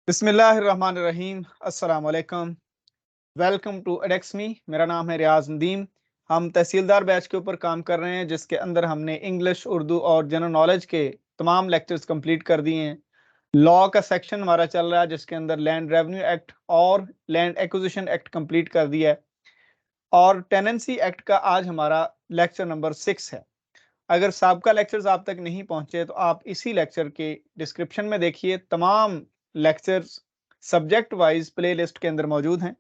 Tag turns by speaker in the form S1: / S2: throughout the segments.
S1: बिस्मिल्लाहिर्रहमानिर्रहीम। अस्सलाम वालेकुम। वेलकम टू एडेक्समी। मेरा नाम है रियाज नदीम। हम तहसीलदार बैच के ऊपर काम कर रहे हैं, जिसके अंदर हमने इंग्लिश, उर्दू और जनरल नॉलेज के तमाम लेक्चर्स कंप्लीट कर दिए हैं। लॉ का सेक्शन हमारा चल रहा है, जिसके अंदर लैंड रेवेन्यू एक्ट और लैंड एक्विजिशन एक्ट कंप्लीट कर दिया है, और टेनेंसी एक्ट का आज हमारा लेक्चर नंबर 6 है। अगर सबका लेक्चर्स आप तक नहीं पहुंचे तो आप इसी लेक्चर के डिस्क्रिप्शन में देखिए, तमाम लेक्चर्स सब्जेक्ट वाइज प्लेलिस्ट के अंदर मौजूद हैं।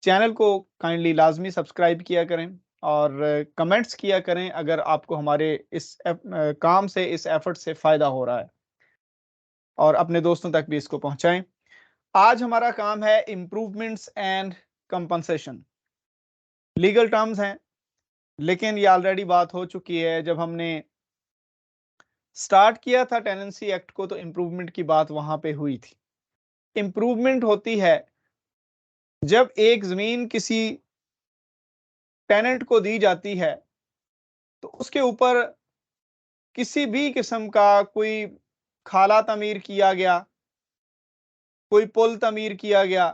S1: चैनल को काइंडली लाजमी सब्सक्राइब किया करें और कमेंट्स किया करें अगर आपको हमारे इस काम से, इस एफर्ट से फ़ायदा हो रहा है, और अपने दोस्तों तक भी इसको पहुंचाएं। आज हमारा काम है improvements and compensation. Legal terms हैं, लेकिन ये ऑलरेडी बात हो चुकी है। जब हमने स्टार्ट किया था टेनेंसी एक्ट को, तो इम्प्रूवमेंट की बात वहां पे हुई थी। इम्प्रूवमेंट होती है जब एक जमीन किसी टेनेंट को दी जाती है, तो उसके ऊपर किसी भी किस्म का कोई खाला तमीर किया गया, कोई पुल तमीर किया गया,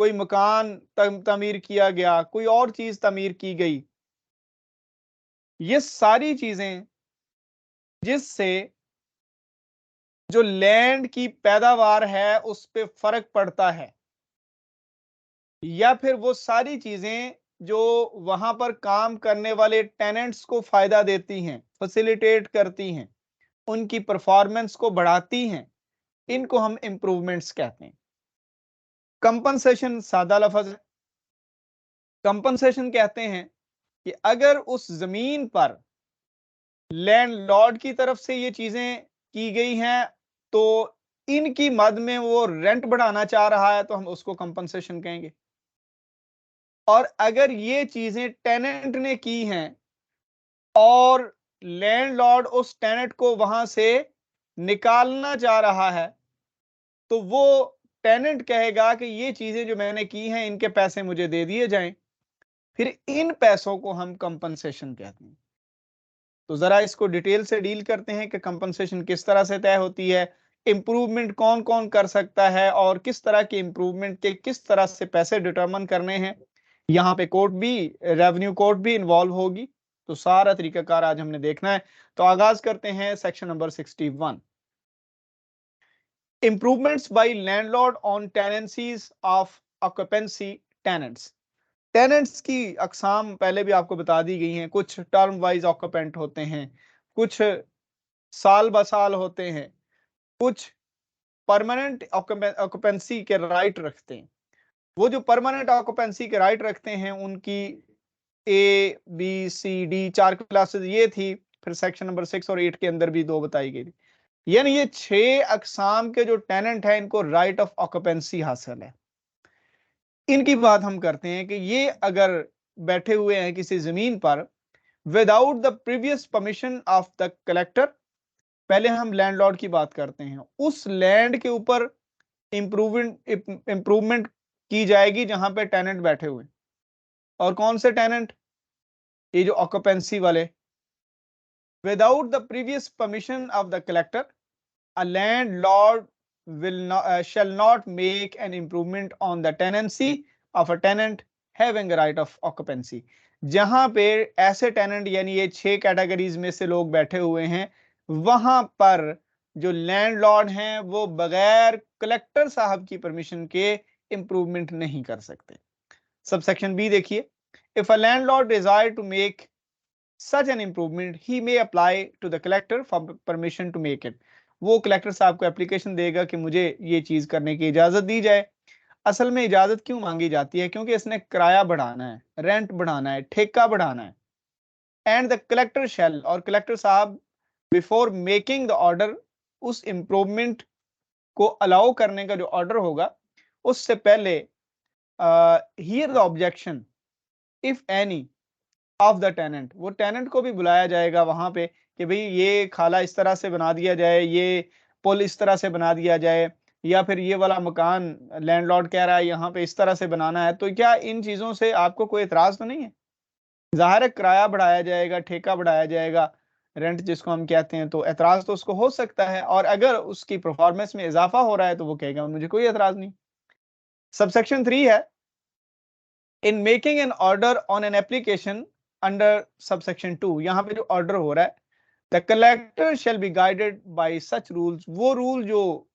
S1: कोई मकान तमीर किया गया, कोई और चीज तमीर की गई, ये सारी चीजें जिससे जो लैंड की पैदावार है उस पे फर्क पड़ता है, या फिर वो सारी चीजें जो वहां पर काम करने वाले टेनेंट्स को फायदा देती हैं, फैसिलिटेट करती हैं, उनकी परफॉर्मेंस को बढ़ाती हैं, इनको हम इंप्रूवमेंट्स कहते हैं। कंपनसेशन सादा लफ्ज है। कंपनसेशन कहते हैं कि अगर उस जमीन पर लैंडलॉर्ड की तरफ से ये चीजें की गई हैं, तो इनकी मद में वो रेंट बढ़ाना चाह रहा है, तो हम उसको कंपनसेशन कहेंगे। और अगर ये चीजें टेनेंट ने की हैं और लैंडलॉर्ड उस टेनेंट को वहां से निकालना चाह रहा है, तो वो टेनेंट कहेगा कि ये चीजें जो मैंने की हैं, इनके पैसे मुझे दे दिए जाएं। फिर इन पैसों को हम कंपनसेशन कहते हैं। तो जरा इसको डिटेल से डील करते हैं कि कंपनसेशन किस तरह से तय होती है, इंप्रूवमेंट कौन कौन कर सकता है, और किस तरह के इंप्रूवमेंट के किस तरह से पैसे डिटरमिन करने हैं। यहाँ पे कोर्ट भी, रेवेन्यू कोर्ट भी इन्वॉल्व होगी। तो सारा तरीकाकार आज हमने देखना है। तो आगाज करते हैं section number 61। Improvements by landlord on tenancies of occupancy tenants. Tenants की अकसाम पहले भी आपको बता दी गई हैं। कुछ टर्म वाइज ऑक्यूपेंट होते हैं, कुछ साल ब साल होते हैं, कुछ परमानेंट ऑक्यूपेंसी के राइट रखते हैं। वो जो परमानेंट ऑक्यूपेंसी के राइट रखते हैं, उनकी A B C D 4 classes ये थी। फिर सेक्शन नंबर 6 और 8 के अंदर भी 2 बताई गई थी। यानी ये 6 अकसाम के जो टेनेंट हैं, इनको राइट ऑफ ऑक्यूपेंसी हासिल है। इनकी बात हम करते हैं कि ये अगर बैठे हुए हैं किसी जमीन पर without the previous permission of the collector. पहले हम लैंडलॉर्ड की बात करते हैं। उस लैंड के ऊपर इंप्रूवमेंट की जाएगी जहां पे टेनेंट बैठे हुए। और कौन से टेनेंट? ये जो ऑक्यूपेंसी वाले। Without the previous permission of the collector, a landlord shall not make an improvement on the tenancy of a tenant having a right of occupancy। जहां पे ऐसे टेनेंट, यानी ये 6 कैटेगरीज में से लोग बैठे हुए हैं, वहां पर जो लैंडलॉर्ड हैं वो बगैर कलेक्टर साहब की परमिशन के इंप्रूवमेंट नहीं कर सकते। सबसेक्शन बी देखिए। If a landlord desire to make such an improvement he may apply to the collector for permission to make it। वो कलेक्टर साहब को एप्लीकेशन देगा कि मुझे ये चीज करने की इजाजत दी जाए। असल में इजाजत क्यों मांगी जाती है? क्योंकि इसने किराया बढ़ाना है, रेंट बढ़ाना है, ठेका बढ़ाना है। एंड द कलेक्टर शैल, और कलेक्टर साहब बिफोर मेकिंग द ऑर्डर, उस इंप्रूवमेंट को अलाउ करने का जो ऑर्डर होगा, उससे पहले hear the objection if any of the tenant. वो टेनेंट को भी बुलाया जाएगा वहां पे कि भाई ये खाला इस तरह से बना दिया जाए, ये पुल इस तरह से बना दिया जाए, या फिर ये वाला मकान लैंडलॉर्ड कह रहा है यहाँ पे इस तरह से बनाना है। तो क्या इन चीजों से आपको कोई एतराज तो नहीं है? जाहिर है किराया बढ़ाया जाएगा, ठेका बढ़ाया जाएगा, रेंट जिसको हम कहते हैं, तो एतराज तो उसको हो सकता है, और अगर उसकी परफॉर्मेंस में इजाफा हो रहा है तो वो कहेगा मुझे कोई एतराज नहीं। सबसेक्शन 3 है, in making an order on an application under subsection 2, यहां पे जो ऑर्डर हो रहा है, the collector shall be guided by such rules, वो रूल जो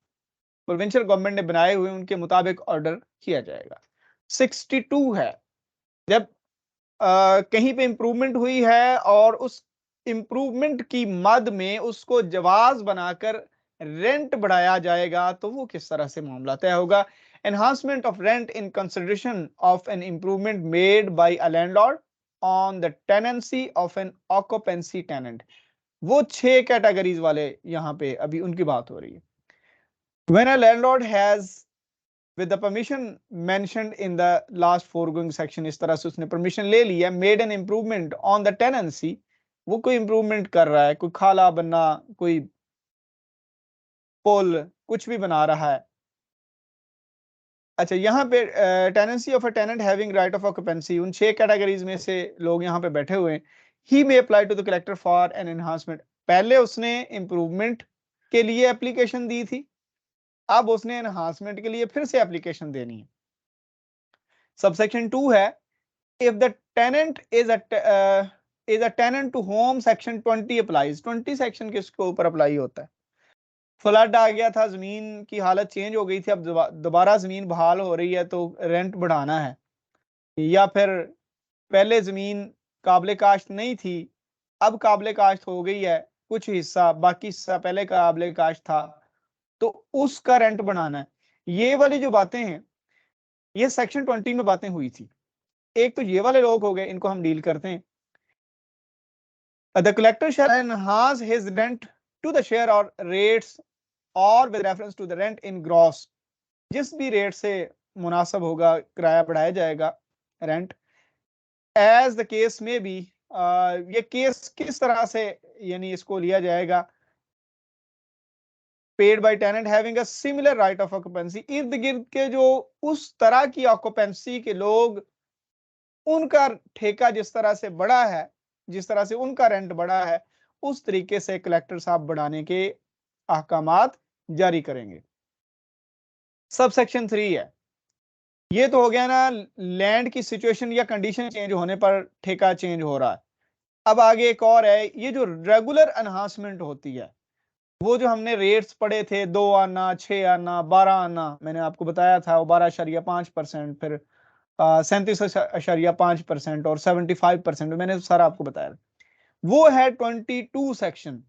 S1: प्रोविंशियल गवर्नमेंट ने बनाए हुए उनके मुताबिक ऑर्डर किया जाएगा। 62 है, जब कहीं पे इंप्रूवमेंट हुई है और उस इंप्रूवमेंट की मद में उसको जवाज बनाकर रेंट बढ़ाया जाएगा, तो वो किस तरह से मामला तय होगा। Enhancement of rent in consideration of an improvement made by a landlord on the tenancy of an occupancy tenant, वो 6 कैटेगरीज वाले यहां पे अभी उनकी बात हो रही है। When a landlord has with the permission mentioned in the last foregoing section, इस तरह से उसने परमिशन ले लिया, made an improvement on the tenancy, वो कोई इंप्रूवमेंट कर रहा है, कोई खाला बनना, कोई पुल, कुछ भी बना रहा है। अच्छा, यहाँ पे tenancy of a tenant having right of occupancy, उन 6 कैटेगरीज में से लोग यहाँ पे बैठे हुए हैं। He may apply to the collector for an enhancement, पहले उसने इंप्रूवमेंट के लिए एप्लीकेशन दी थी, अब उसने एनहांसमेंट के लिए फिर से एप्लीकेशन देनी है। सबसेक्शन 2 है, if the tenant is a tenant to whom section 20 applies, 20 section किसके ऊपर अप्लाई होता है। फ्लड आ गया था, जमीन की हालत चेंज हो गई थी, अब दोबारा जमीन बहाल हो रही है तो रेंट बढ़ाना है, या फिर पहले जमीन काबिल काश्त नहीं थी, अब काबिल काश्त हो गई है, कुछ हिस्सा, बाकी हिस्सा पहले काबिल काश्त था, तो उसका रेंट बढ़ाना है। ये वाली जो बातें हैं, ये सेक्शन 20 में बातें हुई थी। एक तो ये वाले लोग हो गए, इनको हम डील करते हैं। The collector shall enhance his rent to the share or rates or with reference to the rent in gross, जिस भी रेट से मुनासिब होगा किराया बढ़ाया जाएगा रेंट, एज द केस में भी, ये केस किस तरह से यानी इसको लिया जाएगा, paid by tenant having a similar right of occupancy, इर्द गिर्द के जो उस तरह की ऑक्यूपेंसी के लोग, उनका ठेका जिस तरह से बढ़ा है, जिस तरह से उनका रेंट बढ़ा है, उस तरीके से कलेक्टर साहब बढ़ाने के अहकामात जारी करेंगे। सब सेक्शन 3 है, ये तो हो गया ना, लैंड की सिचुएशन या कंडीशन चेंज होने पर ठेका चेंज हो रहा है। अब आगे एक और है, ये जो रेगुलर एनहांसमेंट होती है, वो जो हमने रेट्स पढ़े थे, 2 आना, 6 आना, 12 आना, मैंने आपको बताया था, वो 12.5%, फिर 37.5% और 75%, मैंने सारा आपको बताया। वो है 22 सेक्शन,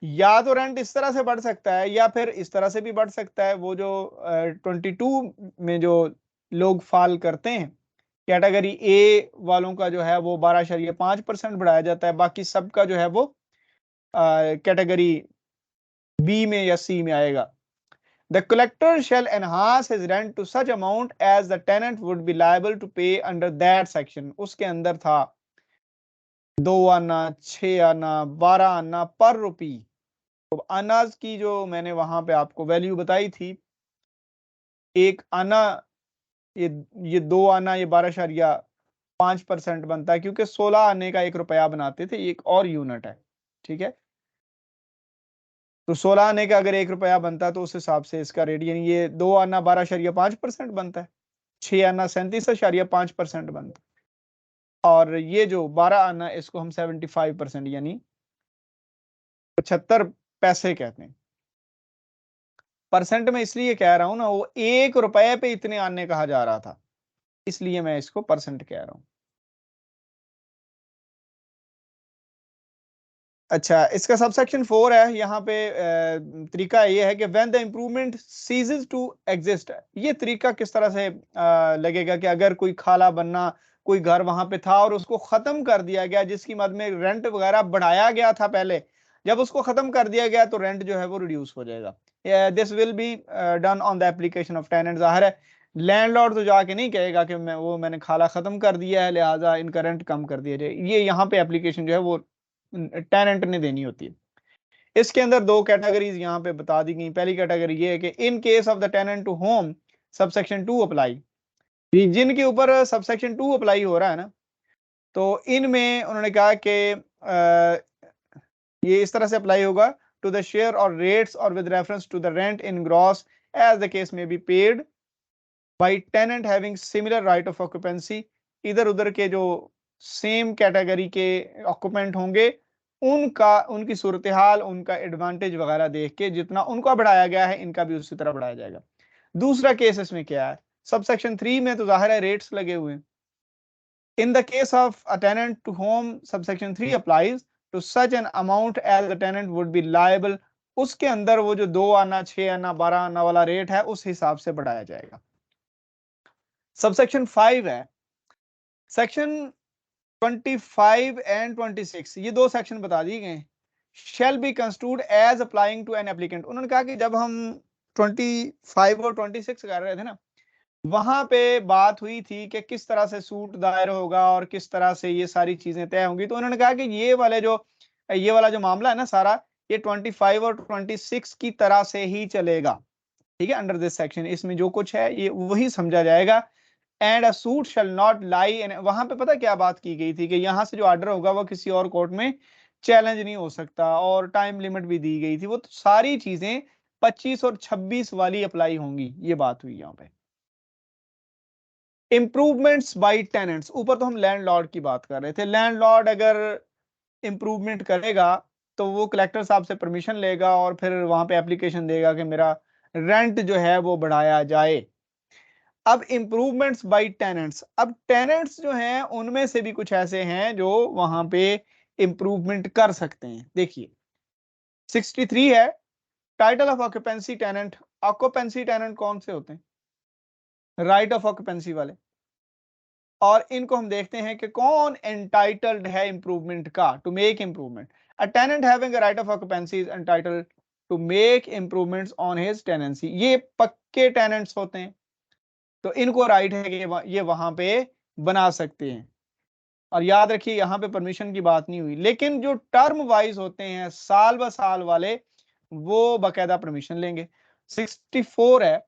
S1: या तो रेंट इस तरह से बढ़ सकता है या फिर इस तरह से भी बढ़ सकता है। वो जो 22 में जो लोग फाल करते हैं, कैटेगरी ए वालों का जो है वो 12.5% बढ़ाया जाता है, बाकी सबका जो है वो कैटेगरी बी में या सी में आएगा। The collector shall enhance his rent to such amount as the tenant would be liable to pay under that section, उसके अंदर था 2 आना, 6 आना, 12 आना पर रुपी। तो अनाज की जो मैंने वहां पे आपको वैल्यू बताई थी, एक आना, ये 2 आना, ये 12.5% बनता है, क्योंकि 16 आने का 1 रुपया बनाते थे, एक और यूनिट है, ठीक है। तो 16 आने का अगर 1 रुपया बनता है तो उस हिसाब से इसका रेट, यानी ये 2 आना 12.5% बनता है, 6 आना 37.5% बनता है, और ये जो 12 आना, इसको हम 75% यानी 75 पैसे कहते हैं। परसेंट में इसलिए कह रहा हूं ना, वो 1 रुपए पे इतने आने कहा जा रहा था, इसलिए मैं इसको परसेंट कह रहा हूं। अच्छा, इसका सबसेक्शन 4 है, यहाँ पे तरीका ये है कि when the improvement ceases to exist, ये तरीका किस तरह से लगेगा कि अगर कोई खाला बनना, कोई घर वहां पे था और उसको खत्म कर दिया गया, जिसकी मद में रेंट वगैरह बढ़ाया गया था पहले, जब उसको खत्म कर दिया गया तो रेंट जो है वो रिड्यूस हो जाएगा। This will be done on the application of tenant. जाहिर है लैंडलॉर्ड तो जाके नहीं कहेगा कि मैंने खाला खत्म कर दिया है, लिहाजा इनका रेंट कम कर दिया जाए, ये यहाँ पे एप्लीकेशन जो है वो टेनेंट ने देनी होती है। इसके अंदर 2 कैटेगरीज यहाँ पे बता दी गई। पहली कैटेगरी ये है कि in case of the tenant to whom subsection 2 apply, जिनके ऊपर सबसेक्शन 2 अप्लाई हो रहा है ना, तो इनमें उन्होंने कहा कि ये इस तरह से अप्लाई होगा, to the share or rates or with reference to the rent in gross as the case may be paid by tenant having similar right of occupancy. इधर उधर के जो सेम कैटेगरी के ऑक्यूपेंट होंगे उनका, उनकी सूरत हाल, उनका एडवांटेज वगैरह देख के जितना उनका बढ़ाया गया है इनका भी उसी तरह बढ़ाया जाएगा। दूसरा केस इसमें क्या है, सबसेक्शन 3 में तो जाहिर है रेट्स लगे हुए हैं। In the case of a tenant to whom subsection 3 applies, to such an amount as the tenant would be liable, उसके अंदर वो जो 2 आना, 6 आना, 12 आना वाला रेट है उस हिसाब से बढ़ाया जाएगा। सबसेक्शन 5 है, सेक्शन 25 एंड 26, ये दो सेक्शन बता दिए गए। shall be construed as applying to an applicant। उन्होंने कहा कि जब हम 25 और 26 कर रहे थे ना, वहां पे बात हुई थी कि किस तरह से सूट दायर होगा और किस तरह से ये सारी चीजें तय होंगी, तो उन्होंने कहा कि ये वाला जो मामला है ना सारा, ये 25 और 26 की तरह से ही चलेगा। ठीक है, अंडर दिस सेक्शन इसमें जो कुछ है ये वही समझा जाएगा। And a suit shall not lie in, वहां पे पता क्या बात की गई थी कि यहां से जो ऑर्डर होगा वो किसी और कोर्ट में चैलेंज नहीं हो सकता, और टाइम लिमिट भी दी गई थी। वो तो सारी चीजें 25 और 26 वाली अप्लाई होंगी, ये बात हुई यहाँ पे। इंप्रूवमेंट्स बाय टेनेंट्स, ऊपर तो हम लैंडलॉर्ड की बात कर रहे थे। लैंडलॉर्ड अगर इंप्रूवमेंट करेगा तो वो कलेक्टर साहब से परमिशन लेगा और फिर वहां पे एप्लीकेशन देगा कि मेरा रेंट जो है वो बढ़ाया जाए। अब इंप्रूवमेंट्स बाय टेनेंट्स, अब टेनेंट्स जो हैं उनमें से भी कुछ ऐसे हैं जो वहां पे इंप्रूवमेंट कर सकते हैं। देखिए 63 है, title of occupancy tenant. Occupancy tenant कौन से होते हैं? राइट ऑफ ऑक्यूपेंसी वाले। और इनको हम देखते हैं कि कौन एंटाइटल्ड है इंप्रूवमेंट का, to make improvement. A tenant having a right of occupancy is entitled to make improvements on his tenancy. ये पक्के टेनेंट्स होते हैं तो इनको राइट है कि ये वहां पे बना सकते हैं। और याद रखिए यहां पे परमिशन की बात नहीं हुई, लेकिन जो टर्म वाइज होते हैं साल ब साल वाले वो बकायदा परमिशन लेंगे। 64 है,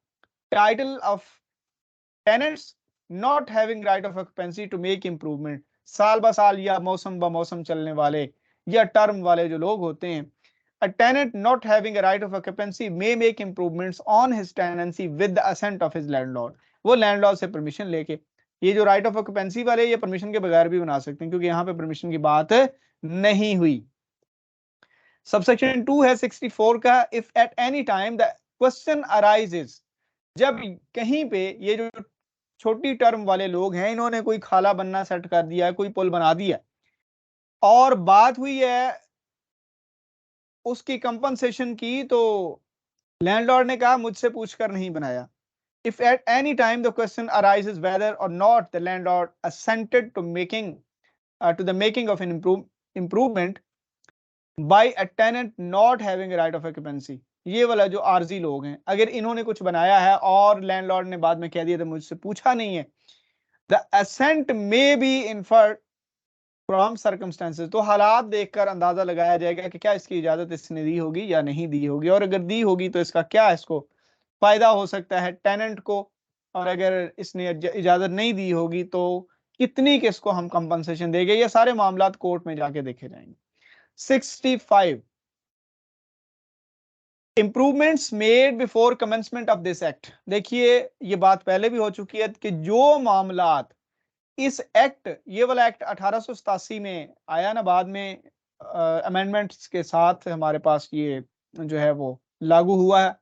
S1: title of tenants not having right of occupancy to make improvement, साल ब साल या मौसम ब मौसम चलने वाले या टर्म वाले जो लोग होते हैं। A tenant not having a right of occupancy may make improvements on his tenancy with the assent of his landlord। वो लैंडलॉर्ड से परमिशन लेके, ये जो राइट ऑफ ऑक्यूपेंसी वाले ये परमिशन के बगैर भी बना सकते हैं क्योंकि यहाँ पे परमिशन की बात नहीं हुई। सबसेक्शन 2 है 64 का, if at any time the question arises, जब कहीं पे ये जो छोटी टर्म वाले लोग हैं इन्होंने कोई खाला बनना सेट कर दिया है, कोई पुल बना दिया और बात हुई है उसकी कंपनसेशन की, तो लैंडलॉर्ड ने कहा मुझसे पूछकर नहीं बनाया। If at any time the question arises whether or not the landlord assented to the making of an improvement by a tenant not having a right of occupancy, ये वाला जो आरजी लोग हैं अगर इन्होंने कुछ बनाया है और लैंडलॉर्ड ने बाद में कह दिया तो मुझसे पूछा नहीं है, the assent may be inferred from circumstances, तो हालात देखकर अंदाजा लगाया जाएगा कि क्या इसकी इजाजत इसने दी होगी या नहीं दी होगी, और अगर दी होगी तो इसका क्या इसको फायदा हो सकता है टेनेंट को, और अगर इसने इजाजत नहीं दी होगी तो कितनी किसको हम कंपनसेशन देंगे। ये सारे मामला कोर्ट में जाके देखे जाएंगे। 65 improvements made before commencement of this act. देखिए ये बात पहले भी हो चुकी है कि जो मामलात इस एक्ट, ये वाला एक्ट 1887 में आया ना, बाद में अमेंडमेंट्स के साथ हमारे पास ये जो है वो लागू हुआ है,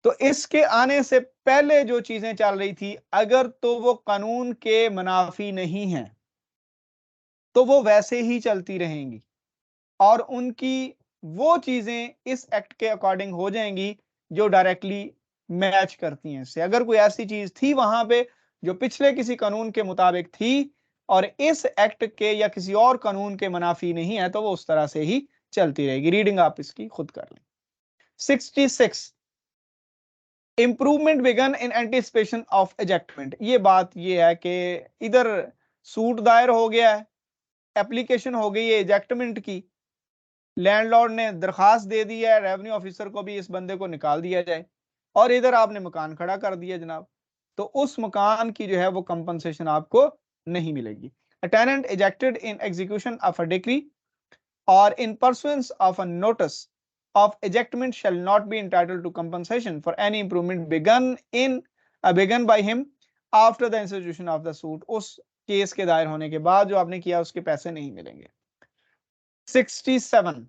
S1: तो इसके आने से पहले जो चीजें चल रही थी अगर तो वो कानून के मुनाफी नहीं है तो वो वैसे ही चलती रहेंगी और उनकी वो चीजें इस एक्ट के अकॉर्डिंग हो जाएंगी जो डायरेक्टली मैच करती हैं इससे। अगर कोई ऐसी चीज थी वहां पे जो पिछले किसी कानून के मुताबिक थी और इस एक्ट के या किसी और कानून के मुनाफी नहीं है तो वो उस तरह से ही चलती रहेगी। रीडिंग आप इसकी खुद कर लें। 66 improvement begun in anticipation of ejectment. ये बात ये है कि इधर सूट दायर हो गया है, एप्लीकेशन हो गई है एजेक्टमेंट की, लैंडलॉर्ड ने दरखास्त दे दी है रेवेन्यू ऑफिसर को भी इस बंदे को निकाल दिया जाए, और इधर आपने मकान खड़ा कर दिया जनाब, तो उस मकान की जो है वो कंपनसेशन आपको नहीं मिलेगी। A tenant ejected in execution of a decree or in pursuance of a notice of ejectment shall not be entitled to compensation for any improvement begun by him after the institution of the suit. उस case के दायर होने के बाद जो आपने किया उसके पैसे नहीं मिलेंगे. 67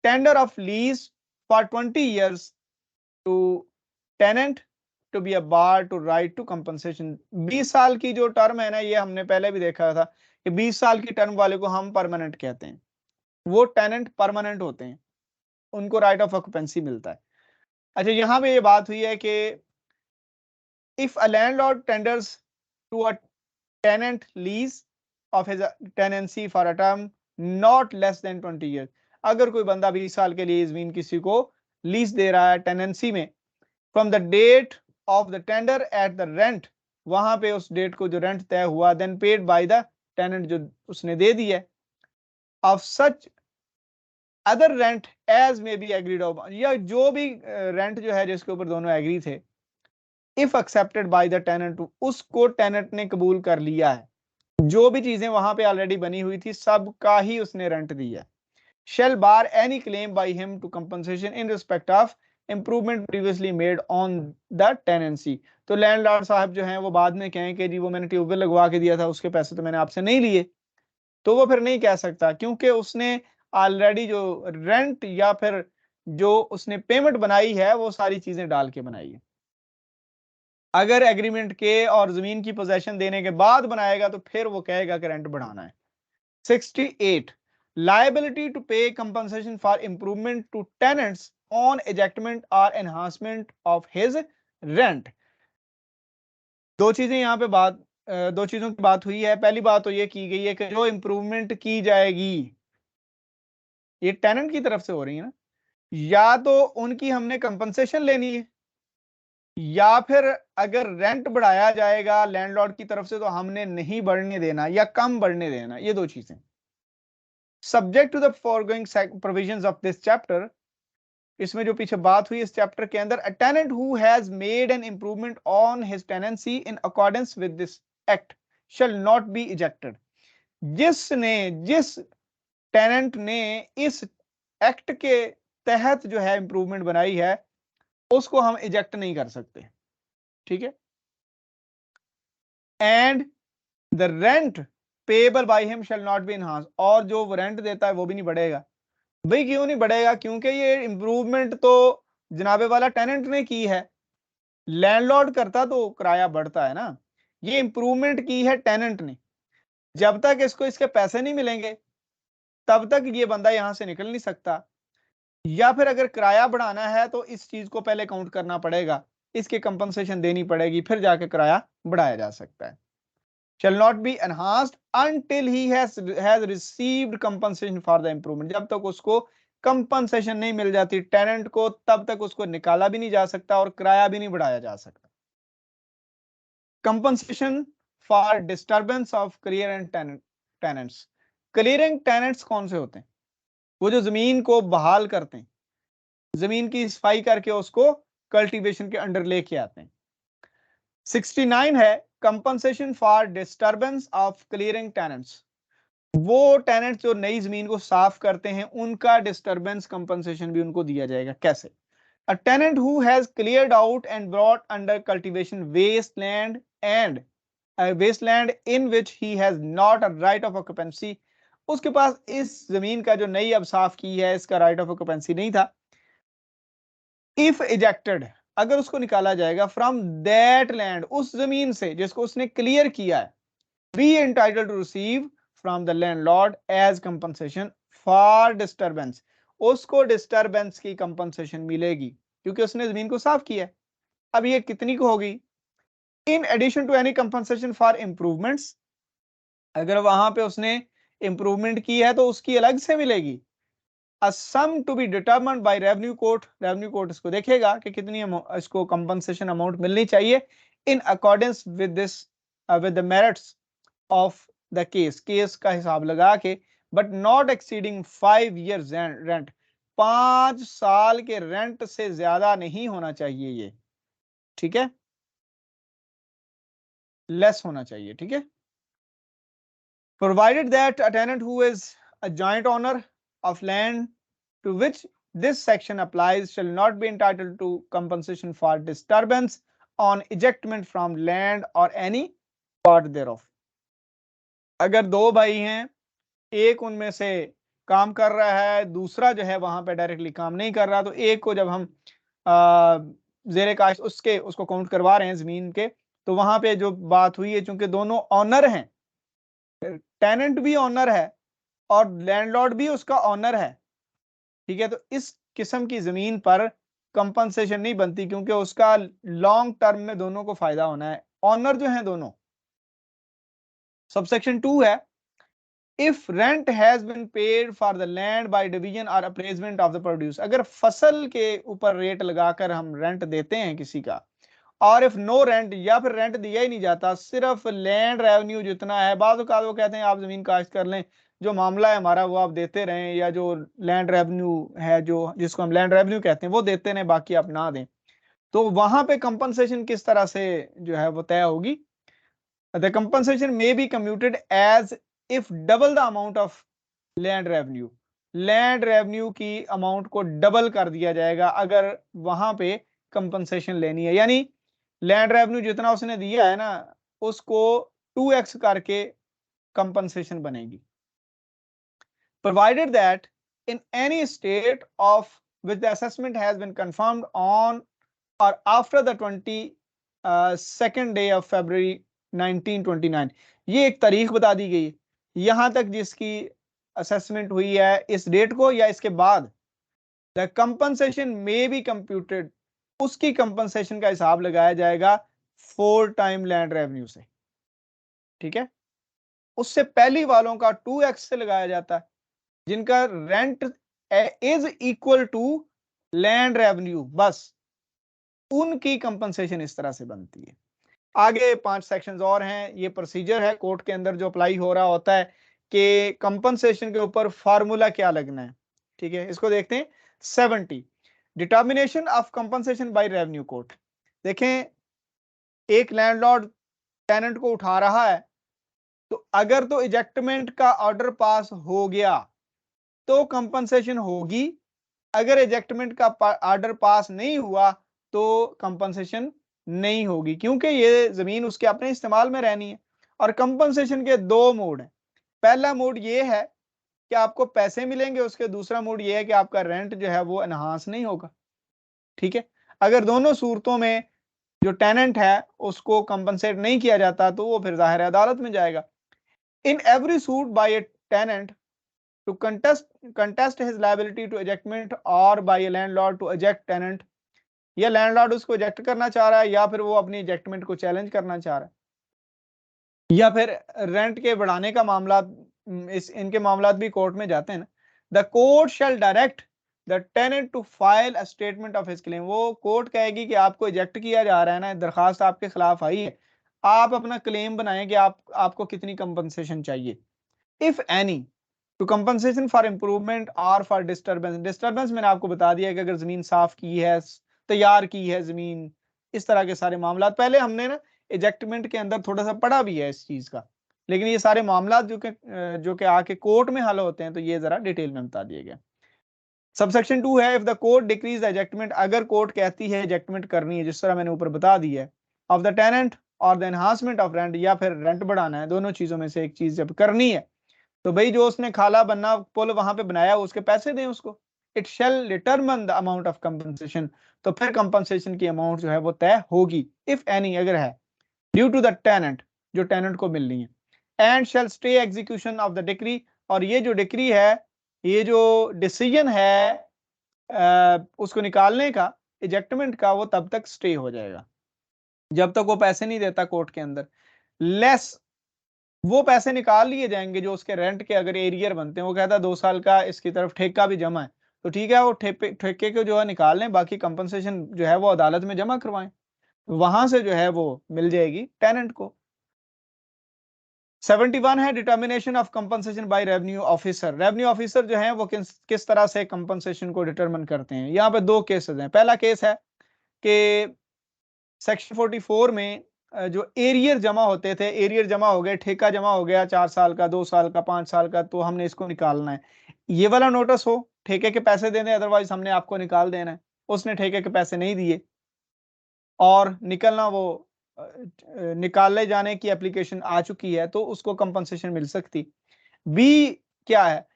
S1: tender of lease for 20 years to tenant to be a bar to right to compensation. 20 साल की जो टर्म है ना, ये हमने पहले भी देखा था कि 20 साल की टर्म वाले को हम परमानेंट कहते हैं. वो टेनेंट परमानेंट होते हैं, उनको राइट ऑफ ऑक्यूपेंसी मिलता है. अच्छा, यहां पे ये बात हुई है कि if a landlord tenders to a tenant lease of his tenancy for a term not less than 20 year, अगर कोई बंदा 20 साल के लिए जमीन किसी को लीज दे रहा है टेनेंसी में, from the date of the tender at the rent, वहां पे उस डेट को जो रेंट तय हुआ, then paid by the tenant, जो उसने दे दिया है, of such other rent as may be agreed of, या जो भी रेंट जो है जिसके ऊपर दोनों एग्री थे, if accepted by the tenant, उसको टेनेंट ने कबूल कर लिया है, जो भी चीजें वहां पे ऑलरेडी बनी हुई थी सबका ही उसने रेंट दिया है. Shall bar any claim by him to compensation in respect of improvement previously made on the tenancy. तो लैंडलॉर्ड साहब जो हैं वो बाद में कहें कि जी वो मैंने ट्यूबवेल लगवा के दिया था, उसके पैसे तो मैंने आपसे नहीं लिए, तो वो फिर नहीं कह सकता, क्योंकि उसने ऑलरेडी जो रेंट या फिर जो उसने पेमेंट बनाई है वो सारी चीजें डाल के बनाई है. अगर एग्रीमेंट के और जमीन की पोजेशन देने के बाद बनाएगा तो फिर वो कहेगा कि रेंट बढ़ाना है. 68 liability to pay compensation for improvement to tenants on ejectment or enhancement of his rent. दो चीजें यहाँ पे दो चीजों की बात हुई है. पहली बात तो ये की गई है कि जो इंप्रूवमेंट की जाएगी ये टेनेंट की तरफ से हो रही है ना, या तो उनकी हमने कंपनसेशन लेनी है, या फिर अगर रेंट बढ़ाया जाएगा लैंडलॉर्ड की तरफ से तो हमने नहीं बढ़ने देना या कम बढ़ने देना. ये दो चीजें. Subject to the foregoing provisions of this chapter, इसमें जो पीछे बात हुई इस चैप्टर के अंदर, a tenant who has made an improvement on his tenancy in accordance with this act shall not be ejected. जिस टेनेंट ने इस एक्ट के तहत जो है इंप्रूवमेंट बनाई है उसको हम इजेक्ट नहीं कर सकते. ठीक है. And the rent payable by him shell not B enhance, और जो वो रेंट देता है वो भी नहीं बढ़ेगा. भाई क्यों नहीं बढ़ेगा? क्योंकि ये इंप्रूवमेंट तो जनाबे वाला टेनेंट ने की है, लैंडलॉर्ड करता तो किराया बढ़ता है ना. ये इंप्रूवमेंट की है टेनेंट ने. जब तक इसको इसके पैसे नहीं मिलेंगे तब तक ये बंदा यहां से निकल नहीं सकता. या फिर अगर किराया बढ़ाना है तो इस चीज को पहले काउंट करना पड़ेगा, इसकी कंपनसेशन देनी पड़ेगी, फिर जाके किराया बढ़ाया जा सकता है. shall not be enhanced until he has received compensation for the improvement. जब तक उसको कंपनसेशन नहीं मिल जाती टेनेंट को तब तक उसको निकाला भी नहीं जा सकता और किराया भी नहीं बढ़ाया जा सकता. Compensation for disturbance of clear and tenants. Clearing tenants कौन से होते हैं? वो जो जमीन को बहाल करते हैं, जमीन की सफाई करके उसको कल्टीवेशन के अंडर लेके आते हैं. 69 है compensation for disturbance of clearing tenants. वो टेनेंट जो नई जमीन को साफ करते हैं उनका डिस्टर्बेंस कंपनसेशन भी उनको दिया जाएगा. कैसे? A tenant who has cleared out and brought under cultivation wasteland in which he has not a right of occupancy, उसके पास इस जमीन का जो नई अब साफ की है इसका राइट ऑफ ऑक्यूपेंसी नहीं था. इफ इजेक्टेड, अगर उसको निकाला जाएगा फ्रॉम दैट लैंड, उस जमीन से जिसको उसने क्लियर किया है, be entitled to receive from the landlord as compensation for disturbance, उसको डिस्टर्बेंस की कंपनसेशन मिलेगी क्योंकि उसने जमीन को साफ किया है. अब ये कितनी को होगी? In addition to any compensation for improvements, अगर वहां पे उसने इंप्रूवमेंट की है तो उसकी अलग से मिलेगी. A sum to be determined by revenue court, revenue court इसको देखेगा कि कितनी इसको कंपनसेशन अमाउंट मिलनी चाहिए इन accordance with this with the merits of the case का हिसाब लगा के, but not exceeding 5 years rent, 5 साल के रेंट से ज्यादा नहीं होना चाहिए ये. ठीक है, लेस होना चाहिए. ठीक है. Provided that a tenant who is a joint owner of land to which this section applies shall not be entitled to compensation for disturbance on ejectment from land or any part thereof. अगर दो भाई हैं, एक उनमें से काम कर रहा है, दूसरा जो है वहां पे डायरेक्टली काम नहीं कर रहा, तो एक को जब हम जेरे काश उसको काउंट करवा रहे हैं जमीन के, तो वहां पे जो बात हुई है, चूंकि दोनों ऑनर हैं, टेनेंट भी ऑनर है और लैंडलॉर्ड भी उसका ऑनर है, ठीक है, तो इस किस्म की जमीन पर कंपनसेशन नहीं बनती, क्योंकि उसका लॉन्ग टर्म में दोनों को फायदा होना है, ऑनर जो है दोनों। सबसेक्शन 2 है, if rent has been paid for the land by division और अप्रेजमेंट ऑफ द प्रोड्यूस, अगर फसल के ऊपर रेट लगाकर हम रेंट देते हैं किसी का, और इफ नो रेंट, या फिर रेंट दिया ही नहीं जाता, सिर्फ लैंड रेवेन्यू जितना है, बाद वो कहते हैं आप जमीन काश्त कर लें, जो मामला है हमारा वो आप देते रहें, या जो लैंड रेवेन्यू है, जो जिसको हम लैंड रेवेन्यू कहते हैं, वो देते रहें, बाकी आप ना दें, तो वहां पे कंपनसेशन किस तरह से जो है वो तय होगी। The compensation may be commuted as if double the amount of land revenue, लैंड रेवेन्यू की अमाउंट को डबल कर दिया जाएगा अगर वहां पे कंपनसेशन लेनी है, यानी लैंड रेवेन्यू जितना उसने दिया है ना, उसको 2x करके कंपनसेशन बनेगी। Provided that in any state of which the assessment has been confirmed on or after the 22nd day of February 1929, ये एक तारीख बता दी गई, यहां तक जिसकी असेसमेंट हुई है इस डेट को या इसके बाद, the compensation may be computed, उसकी कंपनसेशन का हिसाब लगाया जाएगा 4 टाइम लैंड रेवेन्यू से, ठीक है, उससे पहली वालों का 2x से लगाया जाता है, जिनका rent is equal to land revenue, बस उनकी कंपनसेशन इस तरह से बनती है। आगे 5 सेक्शंस और हैं, ये प्रोसीजर है कोर्ट के अंदर जो अप्लाई हो रहा होता है कि कंपनसेशन के ऊपर फार्मूला क्या लगना है, ठीक है, इसको देखते हैं। 70 determination of compensation by revenue court. देखें, एक लैंडलॉर्ड टेनेंट को उठा रहा है, तो अगर तो इजेक्टमेंट का ऑर्डर पास हो गया तो कंपनसेशन होगी, अगर इजेक्टमेंट का ऑर्डर पास नहीं हुआ तो कंपनसेशन नहीं होगी, क्योंकि ये जमीन उसके अपने इस्तेमाल में रहनी है। और कंपनसेशन के 2 मोड हैं, पहला मोड ये है कि आपको पैसे मिलेंगे, उसके दूसरा मोड ये है कि आपका रेंट जो है वो एनहांस नहीं होगा, ठीक है। अगर दोनों सूरतों में जो टेनेंट है उसको कंपनसेट नहीं किया जाता तो वो फिर जाहिर है अदालत में जाएगा। In every suit by a tenant to contest his liability to ejectment or by a landlord to eject tenant, या लैंडलॉर्ड उसको इजेक्ट करना चाह रहा है या फिर वो अपनी इजेक्टमेंट को चैलेंज करना चाह रहा है, या फिर रेंट के बढ़ाने का मामला, इनके मामला भी कोर्ट में जाते हैं ना। The court shall direct the tenant to file a statement of his claim, वो कोर्ट कहेगी कि आपको इजेक्ट किया जा रहा है ना, दरखास्त आपके खिलाफ आई है, आप अपना क्लेम बनाएं कि आपको कितनी कंपनसेशन चाहिए। If any two compensation for improvement और फॉर डिस्टर्बेंस, डिस्टर्बेंस मैंने आपको बता दिया कि अगर जमीन साफ की है, तैयार की है जमीन, इस तरह के सारे मामला पहले हमने ना इजेक्टमेंट के अंदर थोड़ा सा पढ़ा भी है इस चीज का, लेकिन ये सारे मामला जो कि आके कोर्ट में हल होते हैं, तो ये जरा डिटेल में बता दिए गए। सबसेक्शन 2 है, if the court decrees the ejectment, अगर कोर्ट कहती है इजेक्टमेंट करनी है, जिस तरह मैंने ऊपर बता दी है, ऑफ द टेनेंट और द एनहांसमेंट ऑफ रेंट, या फिर रेंट बढ़ाना है, दोनों चीजों में से एक चीज जब करनी है, तो भाई जो उसने खाला बनना पुल वहां पे बनाया उसके पैसे दें उसको। It shall determine the amount of compensation, तो फिर कंपनसेशन की अमाउंट जो है वो तय होगी, इफ एनी अगर है, ड्यू टू द टेनेंट, जो टेनेंट को मिलनी है, and shall stay execution of the decree, और ये जो डिक्री है, ये जो डिसीजन है उसको निकालने का, इजेक्टमेंट का, वो तब तक स्टे हो जाएगा जब तक वो पैसे नहीं देता कोर्ट के अंदर, लेस वो पैसे निकाल लिए जाएंगे जो उसके रेंट के अगर एरियर बनते हैं, वो कहता है 2 साल का इसकी तरफ ठेका भी जमा है, तो ठीक है, वो ठेके को जो है निकाल लें, बाकी कंपनसेशन जो है वो अदालत में जमा करवाएं, वहां से जो है वो मिल जाएगी टेनेंट को। 71 है, determination of compensation by revenue officer. Revenue officer जो है वो किस तरह से कंपनसेशन को डिटरमिन करते हैं। यहाँ पे 2 केसेस हैं। पहला केस है कि सेक्शन 44 में जो एरियर जमा होते थे, एरियर जमा हो गए, ठेका जमा हो गया 4 साल का, 2 साल का, 5 साल का, तो हमने इसको निकालना है। ये वाला नोटिस हो, ठेके के पैसे दे दें, अदरवाइज हमने आपको निकाल देना है। उसने ठेके के पैसे नहीं दिए और निकलना वो निकाले जाने की एप्लीकेशन आ चुकी है, तो उसको कंपनसेशन मिल सकती। बी क्या है,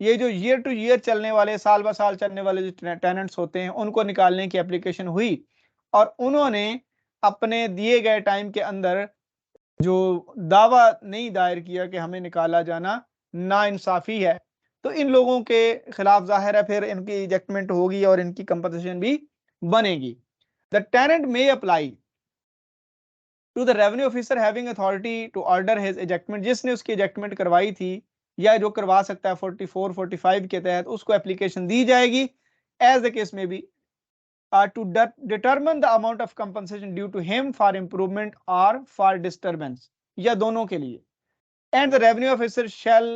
S1: ये जो ईयर टू ईयर चलने वाले, साल ब साल चलने वाले जो टेनेंट्स होते हैं, उनको निकालने की एप्लीकेशन हुई और उन्होंने अपने दिए गए टाइम के अंदर जो दावा नहीं दायर किया कि हमें निकाला जाना नाइंसाफी है, तो इन लोगों के खिलाफ जाहिर है फिर इनकी इजेक्टमेंट होगी और इनकी कंपनसेशन भी बनेगी। The tenant may apply to the revenue officer having authority to order his ejectment, जिसने उसकी इजेक्टमेंट करवाई थी या जो करवा सकता है 44 45 के तहत, उसको एप्लीकेशन दी जाएगी as the case may B to determine the amount of compensation due to him for improvement or for disturbance, या दोनों के लिए। And the revenue officer shall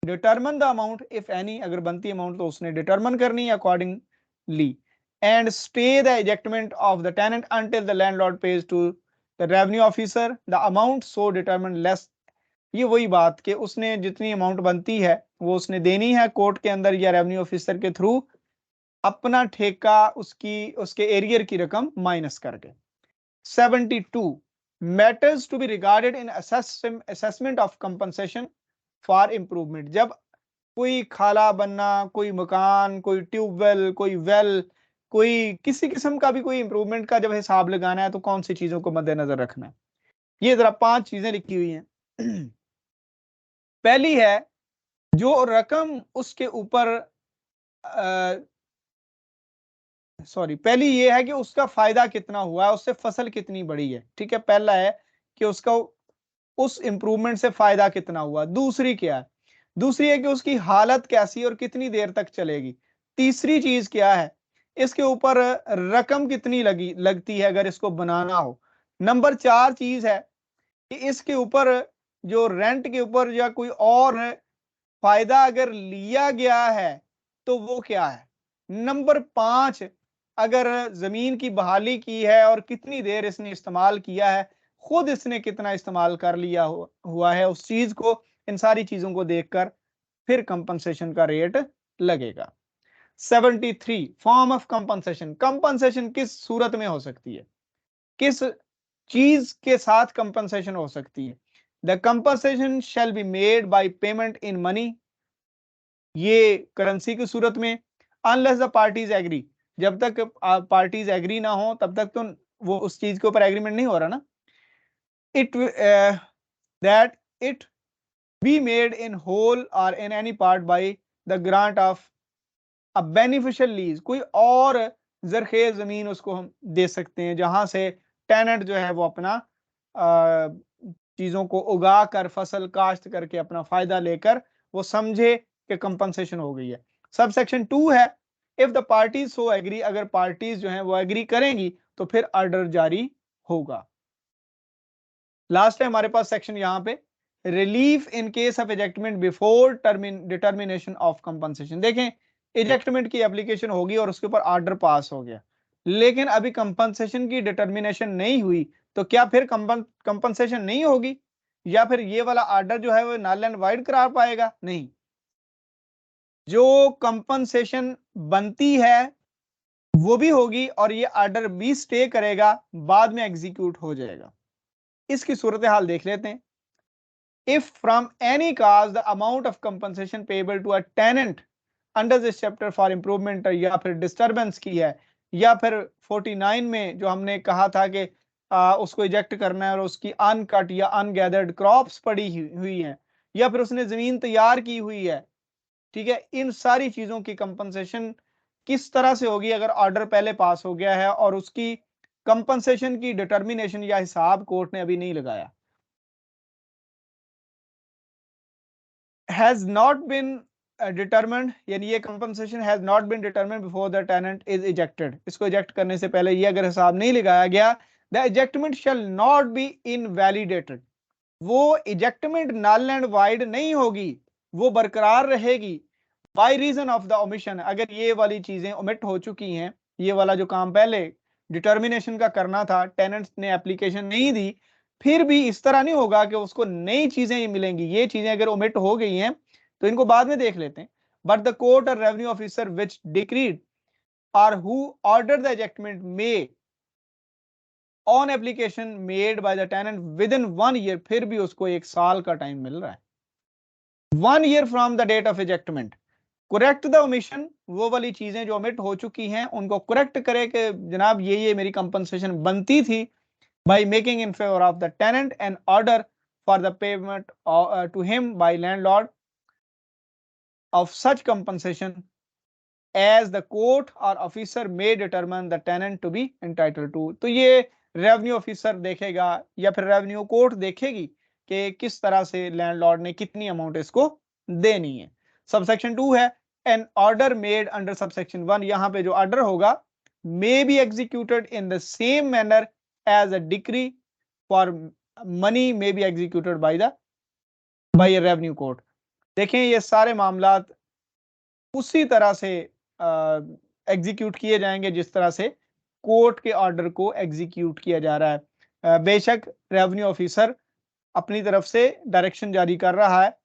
S1: determine the amount if any, अगर बनती अमाउंट तो उसने determine करनी है accordingly, and stay the ejectment of the tenant until the landlord pays to the revenue officer the amount so determined less। ये वही बात कि उसने जितनी अमाउंट बनती है वो उसने देनी है कोर्ट के अंदर या रेवेन्यू ऑफिसर के थ्रू, अपना ठेका उसके एरियर की रकम माइनस करके। 72 matters to be regarded in assessment of compensation for improvement, जब कोई खाला बनना, कोई मकान, कोई ट्यूबवेल, कोई वेल, कोई किसी किस्म का भी कोई इंप्रूवमेंट का जब हिसाब लगाना है तो कौन सी चीजों को मद्देनजर रखना है। ये जरा 5 चीजें लिखी हुई हैं। पहली है जो रकम उसके ऊपर पहली ये है कि उसका फायदा कितना हुआ है, उससे फसल कितनी बढ़ी है। ठीक है, पहला है कि उसका उस इंप्रूवमेंट से फायदा कितना हुआ। दूसरी क्या है, दूसरी है कि उसकी हालत कैसी और कितनी देर तक चलेगी। तीसरी चीज क्या है, इसके ऊपर रकम कितनी लगती है अगर इसको बनाना हो। नंबर 4 चीज है कि इसके ऊपर जो रेंट के ऊपर या कोई और फायदा अगर लिया गया है तो वो क्या है। नंबर 5 अगर जमीन की बहाली की है और कितनी देर इसने इस्तेमाल किया है, खुद इसने कितना इस्तेमाल कर लिया हुआ है उस चीज को, इन सारी चीजों को देखकर फिर कंपनसेशन का रेट लगेगा। 73 फॉर्म ऑफ कंपनसेशन, कंपनसेशन किस सूरत में हो सकती है, किस चीज के साथ कंपनसेशन हो सकती है। The compensation shall be made by payment in money, ये करेंसी की सूरत में, अनलेस द पार्टीज एग्री, जब तक पार्टीज एग्री ना हो तब तक तो वो उस चीज के ऊपर एग्रीमेंट नहीं हो रहा ना। It that it be made in whole or in any part by the grant of a beneficial lease, कोई और जरखेज जमीन उसको हम दे सकते हैं जहां से टेनेंट जो है वो अपना चीजों को उगा कर, फसल काश्त करके अपना फायदा लेकर वो समझे कि कंपनसेशन हो गई है। सब सेक्शन 2 है, if the parties so agree, अगर पार्टीज जो हैं वो एग्री करेंगी तो फिर ऑर्डर जारी होगा। लास्ट है हमारे पास सेक्शन यहां पे, relief in case of ejectment before determination of compensation. देखें, इजेक्टमेंट की एप्लीकेशन होगी और उसके ऊपर ऑर्डर पास हो गया, लेकिन अभी कंपनसेशन की डिटर्मिनेशन नहीं हुई, तो क्या फिर कंपनसेशन नहीं होगी या फिर ये वाला ऑर्डर जो है वो नल एंड वाइड करार पाएगा? नहीं, जो कंपनसेशन बनती है वो भी होगी और ये ऑर्डर भी स्टे करेगा, बाद में एग्जीक्यूट हो जाएगा। इसकी सूरत हाल देख लेते हैं। If from any cause the amount of compensation payable to a tenant under this chapter for improvement या फिर disturbance की है, या फिर 49 में जो हमने कहा था कि उसको इजेक्ट करना है और उसकी अनकट या अनगैदर्ड क्रॉप्स पड़ी हुई हैं, या फिर उसने जमीन तैयार की हुई है, ठीक है, इन सारी चीजों की कंपनसेशन किस तरह से होगी अगर ऑर्डर पहले पास हो गया है और उसकी कंपनसेशन की डिटर्मिनेशन या हिसाब कोर्ट ने अभी नहीं लगाया। has not been determined, यानी ये compensation has not been determined before the tenant is ejected, इसको eject करने से पहले ये अगर हिसाब नहीं लगाया गया, the ejectment shall not be invalidated, वो ejectment null and void नहीं होगी, वो बरकरार रहेगी by reason of the omission, अगर ये वाली चीजें omit हो चुकी हैं, ये वाला जो काम पहले डिटर्मिनेशन का करना था, टेनेंट्स ने एप्लीकेशन नहीं दी, फिर भी इस तरह नहीं होगा कि उसको नई चीजें मिलेंगी। ये चीजें अगर ओमिट हो गई हैं तो इनको बाद में देख लेते हैं। But the court or revenue officer which decreed or who ordered the ejectment may on application made by the tenant within 1 year, फिर भी उसको 1 साल का टाइम मिल रहा है। 1 year from the date of ejectment. Correct the omission, वो वाली चीजें जो ओमिट हो चुकी हैं उनको करेक्ट करे कि जनाब ये मेरी कंपनसेशन बनती थी, by making in favor of the tenant an order for the payment to him by landlord of such compensation as the court or officer may determine the tenant to be entitled to। तो ये revenue officer देखेगा या फिर revenue court देखेगी कि किस तरह से लैंडलॉर्ड ने कितनी अमाउंट इसको देनी है। सबसेक्शन 2 है an order made under subsection 1, यहां पे जो ऑर्डर होगा may be executed in the same manner as a decree for money may be executed by a revenue court. देखें ये सारे मामलात उसी तरह से एग्जीक्यूट किए जाएंगे जिस तरह से कोर्ट के ऑर्डर को एग्जीक्यूट किया जा रहा है। बेशक रेवेन्यू ऑफिसर अपनी तरफ से डायरेक्शन जारी कर रहा है,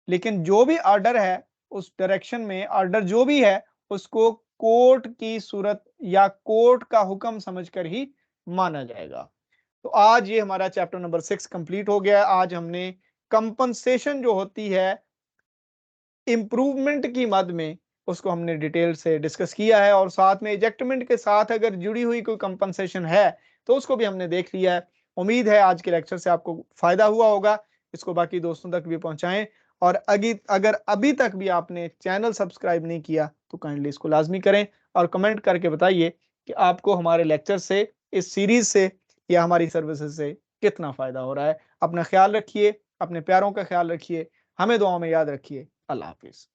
S1: लेकिन जो भी ऑर्डर है उस डायरेक्शन में ऑर्डर जो भी है उसको कोर्ट की सूरत या कोर्ट का हुक्म समझकर ही माना जाएगा। तो आज ये हमारा चैप्टर नंबर 6 कंप्लीट हो गया। आज हमने कंपनसेशन जो होती है इंप्रूवमेंट की मद में उसको हमने डिटेल से डिस्कस किया है, और साथ में इजेक्टमेंट के साथ अगर जुड़ी हुई कोई कंपनसेशन है तो उसको भी हमने देख लिया है। उम्मीद है आज के लेक्चर से आपको फायदा हुआ होगा। इसको बाकी दोस्तों तक भी पहुंचाएं, और अगर अभी तक भी आपने चैनल सब्सक्राइब नहीं किया तो काइंडली इसको लाजमी करें, और कमेंट करके बताइए कि आपको हमारे लेक्चर से, इस सीरीज से या हमारी सर्विसेज से कितना फायदा हो रहा है। अपना ख्याल रखिए, अपने प्यारों का ख्याल रखिए, हमें दुआओं में याद रखिए। अल्लाह हाफिज।